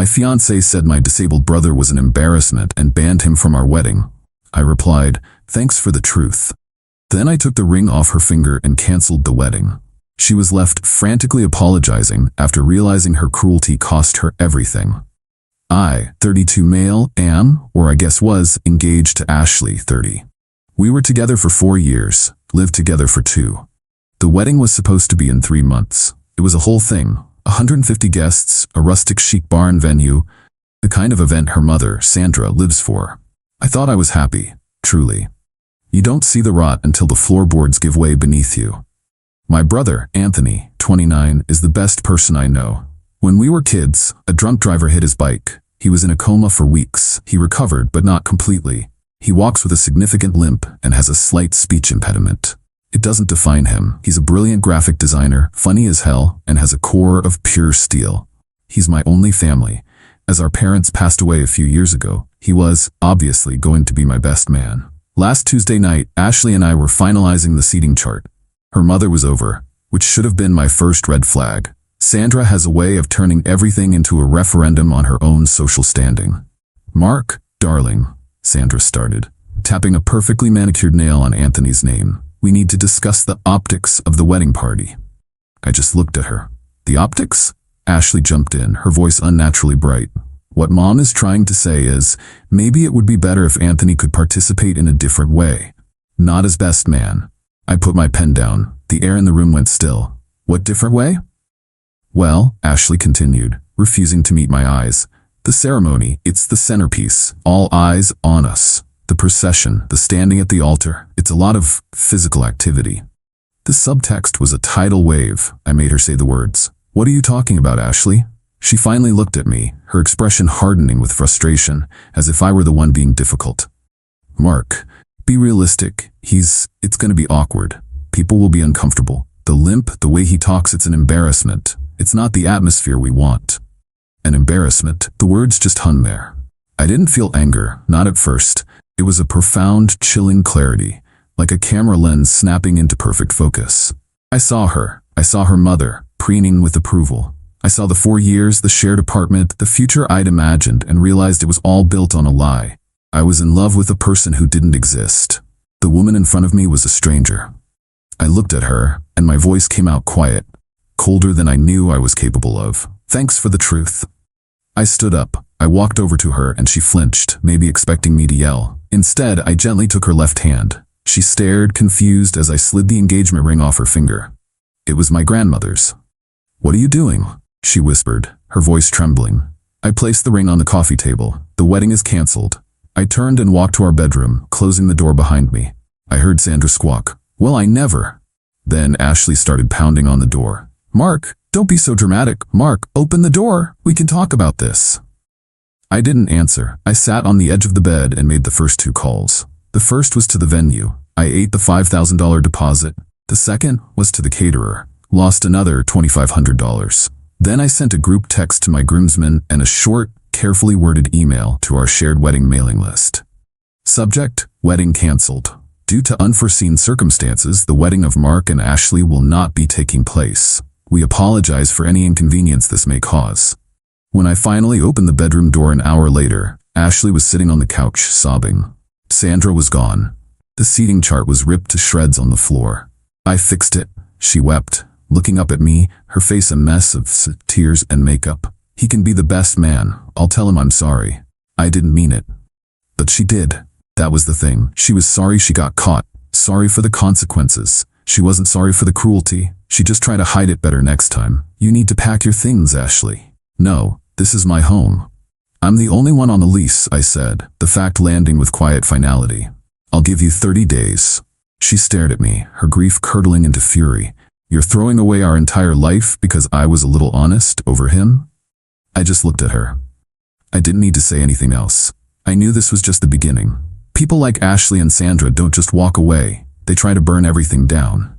My fiancé said my disabled brother was an embarrassment and banned him from our wedding. I replied, thanks for the truth. Then I took the ring off her finger and canceled the wedding. She was left frantically apologizing after realizing her cruelty cost her everything. I, 32 male, am, or I guess was, engaged to Ashley, 30. We were together for 4 years, lived together for 2. The wedding was supposed to be in 3 months. It was a whole thing, 150 guests, a rustic chic barn venue, the kind of event her mother, Sandra, lives for. I thought I was happy, truly. You don't see the rot until the floorboards give way beneath you. My brother, Anthony, 29, is the best person I know. When we were kids, a drunk driver hit his bike. He was in a coma for weeks. He recovered, but not completely. He walks with a significant limp and has a slight speech impediment. It doesn't define him. He's a brilliant graphic designer, funny as hell, and has a core of pure steel. He's my only family. As our parents passed away a few years ago, he was, obviously, going to be my best man. Last Tuesday night, Ashley and I were finalizing the seating chart. Her mother was over, which should have been my first red flag. Sandra has a way of turning everything into a referendum on her own social standing. Mark, darling, Sandra started, tapping a perfectly manicured nail on Anthony's name. We need to discuss the optics of the wedding party. I just looked at her. The optics? Ashley jumped in, her voice unnaturally bright. What Mom is trying to say is, maybe it would be better if Anthony could participate in a different way. Not as best man. I put my pen down. The air in the room went still. What different way? Well, Ashley continued, refusing to meet my eyes. The ceremony, it's the centerpiece. All eyes on us. The procession, the standing at the altar, it's a lot of physical activity. The subtext was a tidal wave. I made her say the words. What are you talking about, Ashley? She finally looked at me, her expression hardening with frustration, as if I were the one being difficult. Mark, be realistic. It's gonna be awkward. People will be uncomfortable. The limp, the way he talks, it's an embarrassment. It's not the atmosphere we want. An embarrassment. The words just hung there. I didn't feel anger, not at first. It was a profound, chilling clarity, like a camera lens snapping into perfect focus. I saw her mother, preening with approval. I saw the 4 years, the shared apartment, the future I'd imagined, and realized it was all built on a lie. I was in love with a person who didn't exist. The woman in front of me was a stranger. I looked at her, and my voice came out quiet, colder than I knew I was capable of. Thanks for the truth. I stood up. I walked over to her, and she flinched, maybe expecting me to yell. Instead, I gently took her left hand. She stared, confused, as I slid the engagement ring off her finger. It was my grandmother's. What are you doing? She whispered, her voice trembling. I placed the ring on the coffee table. The wedding is canceled. I turned and walked to our bedroom, closing the door behind me. I heard Sandra squawk. Well, I never. Then Ashley started pounding on the door. Mark, don't be so dramatic. Mark, open the door. We can talk about this. I didn't answer. I sat on the edge of the bed and made the first 2 calls. The first was to the venue. I ate the $5,000 deposit. The second was to the caterer. Lost another $2,500. Then I sent a group text to my groomsmen and a short, carefully worded email to our shared wedding mailing list. Subject, wedding canceled. Due to unforeseen circumstances, the wedding of Mark and Ashley will not be taking place. We apologize for any inconvenience this may cause. When I finally opened the bedroom door an hour later, Ashley was sitting on the couch, sobbing. Sandra was gone. The seating chart was ripped to shreds on the floor. I fixed it, she wept, looking up at me, her face a mess of tears and makeup. He can be the best man. I'll tell him I'm sorry. I didn't mean it. But she did. That was the thing. She was sorry she got caught. Sorry for the consequences. She wasn't sorry for the cruelty. She just tried to hide it better next time. You need to pack your things, Ashley. No, this is my home. I'm the only one on the lease, I said, the fact landing with quiet finality. I'll give you 30 days. She stared at me, her grief curdling into fury. You're throwing away our entire life because I was a little honest over him? I just looked at her. I didn't need to say anything else. I knew this was just the beginning. People like Ashley and Sandra don't just walk away. They try to burn everything down.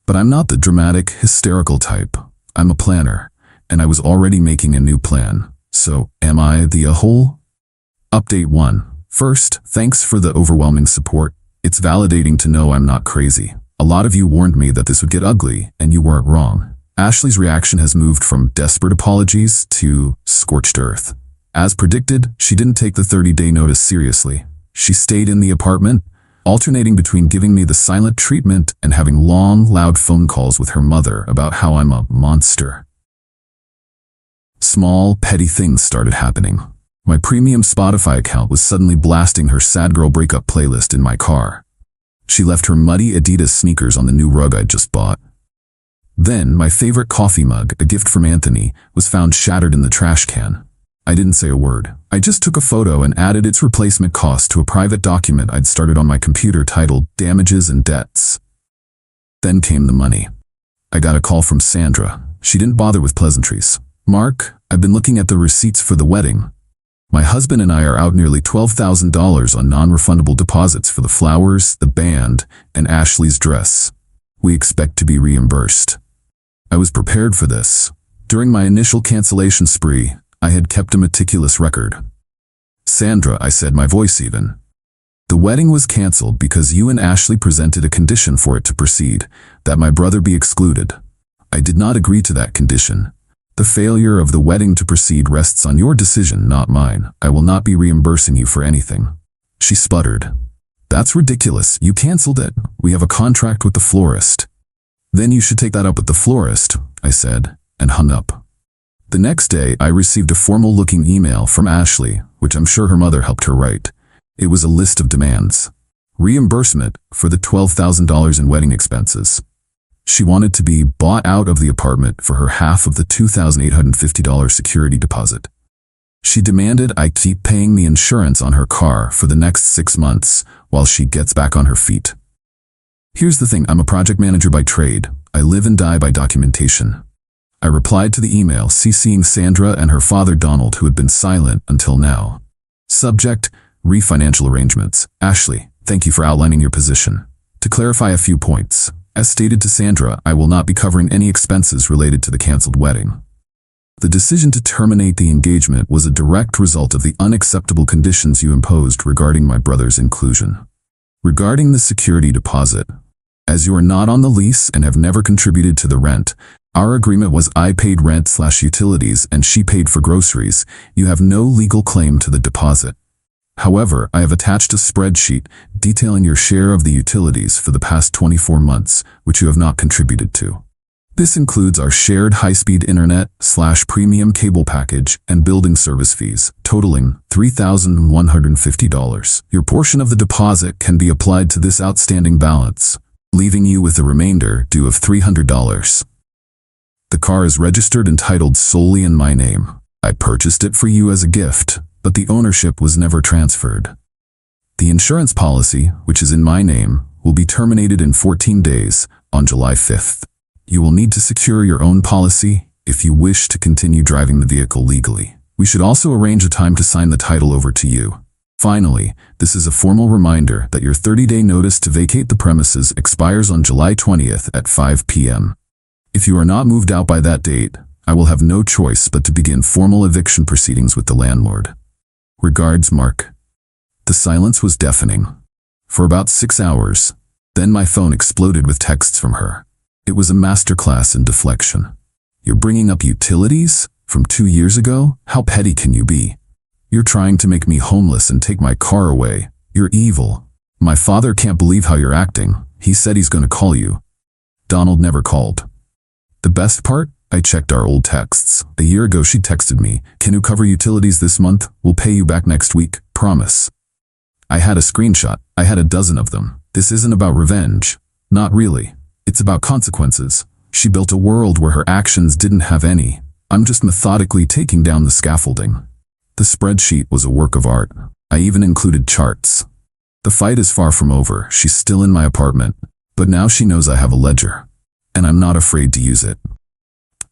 But I'm not the dramatic, hysterical type. I'm a planner, and I was already making a new plan. So, am I the a-hole? Update 1. First, thanks for the overwhelming support. It's validating to know I'm not crazy. A lot of you warned me that this would get ugly, and you weren't wrong. Ashley's reaction has moved from desperate apologies to scorched earth. As predicted, she didn't take the 30-day notice seriously. She stayed in the apartment, alternating between giving me the silent treatment and having long, loud phone calls with her mother about how I'm a monster. Small, petty things started happening. My premium Spotify account was suddenly blasting her sad girl breakup playlist in my car. She left her muddy Adidas sneakers on the new rug I'd just bought. Then, my favorite coffee mug, a gift from Anthony, was found shattered in the trash can. I didn't say a word. I just took a photo and added its replacement cost to a private document I'd started on my computer titled Damages and Debts. Then came the money. I got a call from Sandra. She didn't bother with pleasantries. "Mark, I've been looking at the receipts for the wedding. My husband and I are out nearly $12,000 on non-refundable deposits for the flowers, the band, and Ashley's dress. We expect to be reimbursed." I was prepared for this. During my initial cancellation spree, I had kept a meticulous record. "Sandra," I said, my voice even. "The wedding was canceled because you and Ashley presented a condition for it to proceed, that my brother be excluded. I did not agree to that condition. The failure of the wedding to proceed rests on your decision, not mine. I will not be reimbursing you for anything." She sputtered. "That's ridiculous. You canceled it. We have a contract with the florist." "Then you should take that up with the florist," I said, and hung up. The next day, I received a formal-looking email from Ashley, which I'm sure her mother helped her write. It was a list of demands. Reimbursement for the $12,000 in wedding expenses. She wanted to be bought out of the apartment for her half of the $2,850 security deposit. She demanded I keep paying the insurance on her car for the next 6 months while she gets back on her feet. Here's the thing, I'm a project manager by trade. I live and die by documentation. I replied to the email, CCing Sandra and her father Donald, who had been silent until now. Subject: refinancial arrangements. Ashley, thank you for outlining your position. To clarify a few points, as stated to Sandra, I will not be covering any expenses related to the canceled wedding. The decision to terminate the engagement was a direct result of the unacceptable conditions you imposed regarding my brother's inclusion. Regarding the security deposit, as you are not on the lease and have never contributed to the rent, our agreement was I paid rent/utilities and she paid for groceries. You have no legal claim to the deposit. However, I have attached a spreadsheet detailing your share of the utilities for the past 24 months, which you have not contributed to. This includes our shared high-speed internet/premium cable package and building service fees, totaling $3,150. Your portion of the deposit can be applied to this outstanding balance, leaving you with a remainder due of $300. The car is registered and titled solely in my name. I purchased it for you as a gift, but the ownership was never transferred. The insurance policy, which is in my name, will be terminated in 14 days, on July 5th. You will need to secure your own policy if you wish to continue driving the vehicle legally. We should also arrange a time to sign the title over to you. Finally, this is a formal reminder that your 30-day notice to vacate the premises expires on July 20th at 5 p.m. If you are not moved out by that date, I will have no choice but to begin formal eviction proceedings with the landlord. Regards, Mark. The silence was deafening. For about 6 hours, then my phone exploded with texts from her. It was a masterclass in deflection. "You're bringing up utilities? From 2 years ago? How petty can you be? You're trying to make me homeless and take my car away. You're evil. My father can't believe how you're acting. He said he's going to call you." Donald never called. The best part? I checked our old texts. A year ago she texted me, "Can you cover utilities this month? We'll pay you back next week. Promise." I had a screenshot. I had a dozen of them. This isn't about revenge. Not really. It's about consequences. She built a world where her actions didn't have any. I'm just methodically taking down the scaffolding. The spreadsheet was a work of art. I even included charts. The fight is far from over. She's still in my apartment. But now she knows I have a ledger. And I'm not afraid to use it.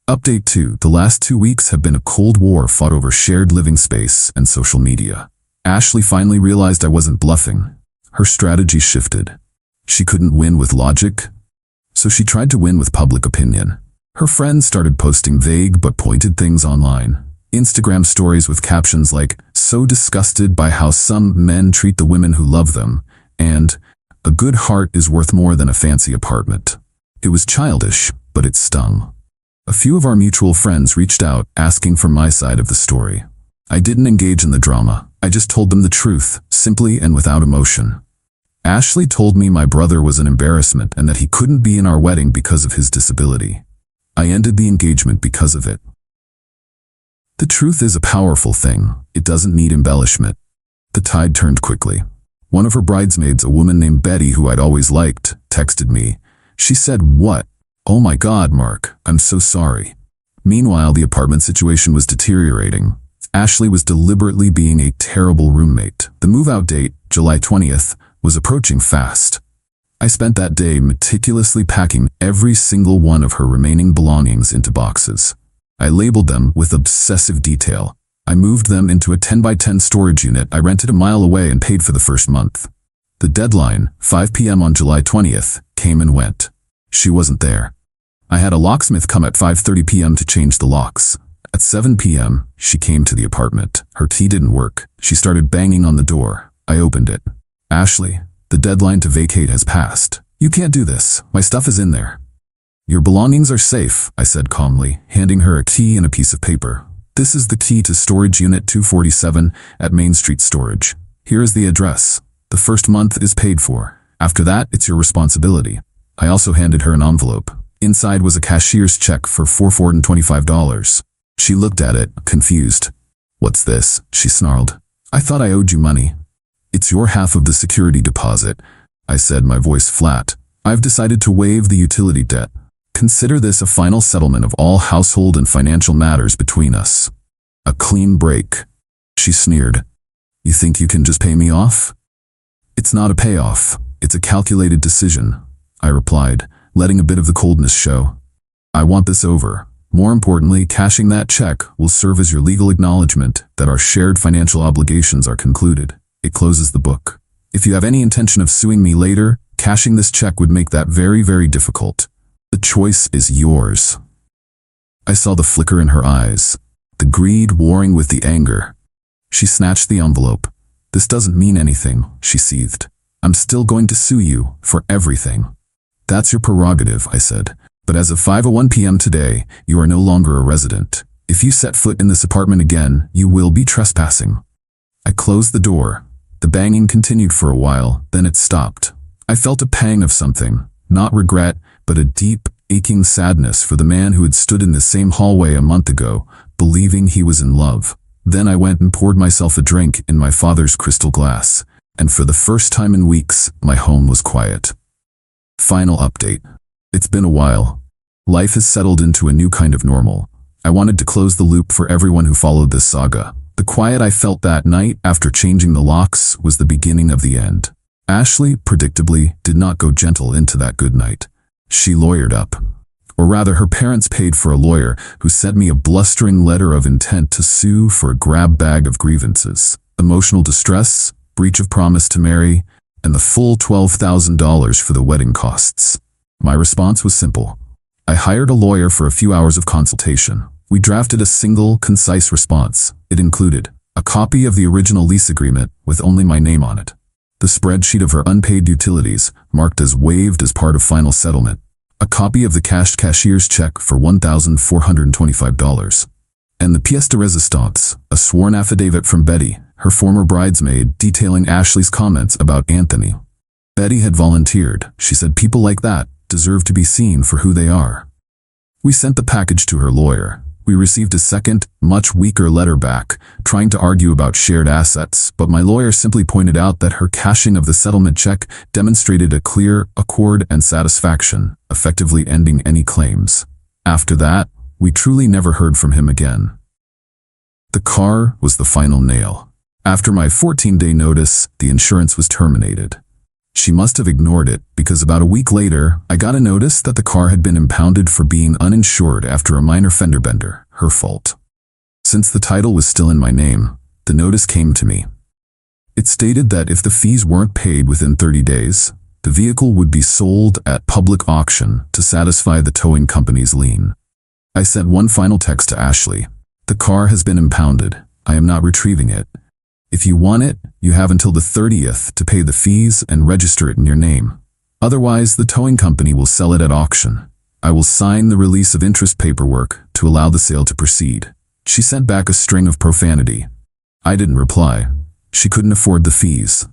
Update 2. The last 2 weeks have been a cold war fought over shared living space and social media. Ashley finally realized I wasn't bluffing. Her strategy shifted. She couldn't win with logic, so she tried to win with public opinion. Her friends started posting vague but pointed things online. Instagram stories with captions like, "So disgusted by how some men treat the women who love them," and "A good heart is worth more than a fancy apartment." It was childish, but it stung. A few of our mutual friends reached out, asking for my side of the story. I didn't engage in the drama. I just told them the truth, simply and without emotion. Ashley told me my brother was an embarrassment and that he couldn't be in our wedding because of his disability. I ended the engagement because of it. The truth is a powerful thing. It doesn't need embellishment. The tide turned quickly. One of her bridesmaids, a woman named Betty who I'd always liked, texted me. She said, "What? Oh my God, Mark, I'm so sorry." Meanwhile, the apartment situation was deteriorating. Ashley was deliberately being a terrible roommate. The move-out date, July 20th, was approaching fast. I spent that day meticulously packing every single one of her remaining belongings into boxes. I labeled them with obsessive detail. I moved them into a 10 by 10 storage unit I rented a mile away and paid for the first month. The deadline, 5 p.m. on July 20th, came and went. She wasn't there. I had a locksmith come at 5:30 p.m. to change the locks. At 7 p.m., she came to the apartment. Her key didn't work. She started banging on the door. I opened it. "Ashley, the deadline to vacate has passed. You can't do this. My stuff is in there." "Your belongings are safe," I said calmly, handing her a key and a piece of paper. "This is the key to storage unit 247 at Main Street Storage. Here is the address. The first month is paid for. After that, it's your responsibility." I also handed her an envelope. Inside was a cashier's check for $425. She looked at it, confused. "What's this?" she snarled. "I thought I owed you money." "It's your half of the security deposit," I said, my voice flat. "I've decided to waive the utility debt. Consider this a final settlement of all household and financial matters between us. A clean break." She sneered. "You think you can just pay me off?" "It's not a payoff. It's a calculated decision," I replied, letting a bit of the coldness show. "I want this over. More importantly, cashing that check will serve as your legal acknowledgement that our shared financial obligations are concluded. It closes the book. If you have any intention of suing me later, cashing this check would make that very, very difficult. The choice is yours." I saw the flicker in her eyes, the greed warring with the anger. She snatched the envelope. "This doesn't mean anything," she seethed. "I'm still going to sue you for everything." "That's your prerogative," I said. "But as of 5:01 p.m. today, you are no longer a resident. If you set foot in this apartment again, you will be trespassing." I closed the door. The banging continued for a while, then it stopped. I felt a pang of something, not regret, but a deep, aching sadness for the man who had stood in the same hallway a month ago, believing he was in love. Then I went and poured myself a drink in my father's crystal glass, and for the first time in weeks, my home was quiet. Final update. It's been a while. Life has settled into a new kind of normal. I wanted to close the loop for everyone who followed this saga. The quiet I felt that night after changing the locks was the beginning of the end. Ashley, predictably, did not go gentle into that good night. She lawyered up. Or rather, her parents paid for a lawyer who sent me a blustering letter of intent to sue for a grab bag of grievances. Emotional distress, breach of promise to marry, and the full $12,000 for the wedding costs. My response was simple. I hired a lawyer for a few hours of consultation. We drafted a single, concise response. It included a copy of the original lease agreement with only my name on it, the spreadsheet of her unpaid utilities, marked as waived as part of final settlement, a copy of the cashed cashier's check for $1,425, and the pièce de résistance, a sworn affidavit from Betty, her former bridesmaid, detailing Ashley's comments about Anthony. Betty had volunteered. She said people like that deserve to be seen for who they are. We sent the package to her lawyer. We received a second, much weaker letter back, trying to argue about shared assets, but my lawyer simply pointed out that her cashing of the settlement check demonstrated a clear accord and satisfaction, effectively ending any claims. After that, we truly never heard from him again. The car was the final nail. After my 14-day notice, the insurance was terminated. She must have ignored it, because about a week later, I got a notice that the car had been impounded for being uninsured after a minor fender bender, her fault. Since the title was still in my name, the notice came to me. It stated that if the fees weren't paid within 30 days, the vehicle would be sold at public auction to satisfy the towing company's lien. I sent one final text to Ashley. "The car has been impounded. I am not retrieving it. If you want it, you have until the 30th to pay the fees and register it in your name. Otherwise, the towing company will sell it at auction. I will sign the release of interest paperwork to allow the sale to proceed. She sent back a string of profanity. I didn't reply. She couldn't afford the fees.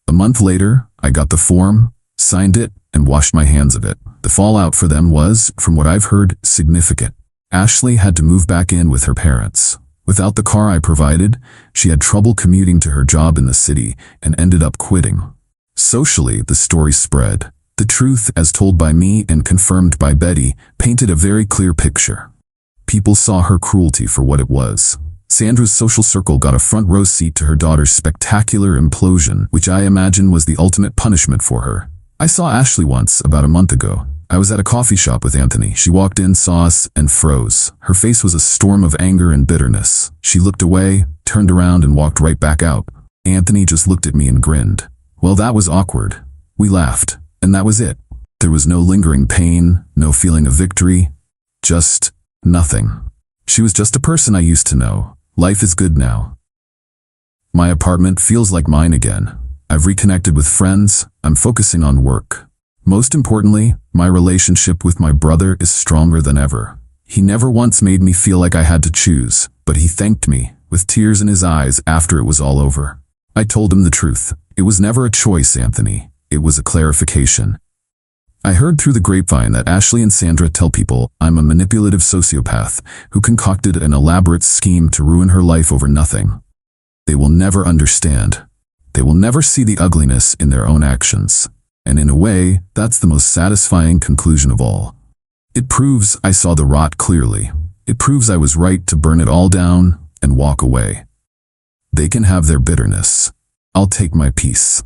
A month later, I got the form, signed it, and washed my hands of it. The fallout for them was, from what I've heard, significant. Ashley had to move back in with her parents. Without the car I provided, she had trouble commuting to her job in the city and ended up quitting. Socially, the story spread. The truth, as told by me and confirmed by Betty, painted a very clear picture. People saw her cruelty for what it was. Sandra's social circle got a front row seat to her daughter's spectacular implosion, which I imagine was the ultimate punishment for her. I saw Ashley once, about a month ago. I was at a coffee shop with Anthony. She walked in, saw us, and froze. Her face was a storm of anger and bitterness. She looked away, turned around, and walked right back out. Anthony just looked at me and grinned. Well, that was awkward. We laughed, and that was it. There was no lingering pain, no feeling of victory, just nothing. She was just a person I used to know. Life is good now. My apartment feels like mine again. I've reconnected with friends. I'm focusing on work. Most importantly, my relationship with my brother is stronger than ever. He never once made me feel like I had to choose, but he thanked me, with tears in his eyes after it was all over. I told him the truth. It was never a choice, Anthony. It was a clarification. I heard through the grapevine that Ashley and Sandra tell people I'm a manipulative sociopath who concocted an elaborate scheme to ruin her life over nothing. They will never understand. They will never see the ugliness in their own actions. And in a way, that's the most satisfying conclusion of all. It proves I saw the rot clearly. It proves I was right to burn it all down and walk away. They can have their bitterness. I'll take my peace.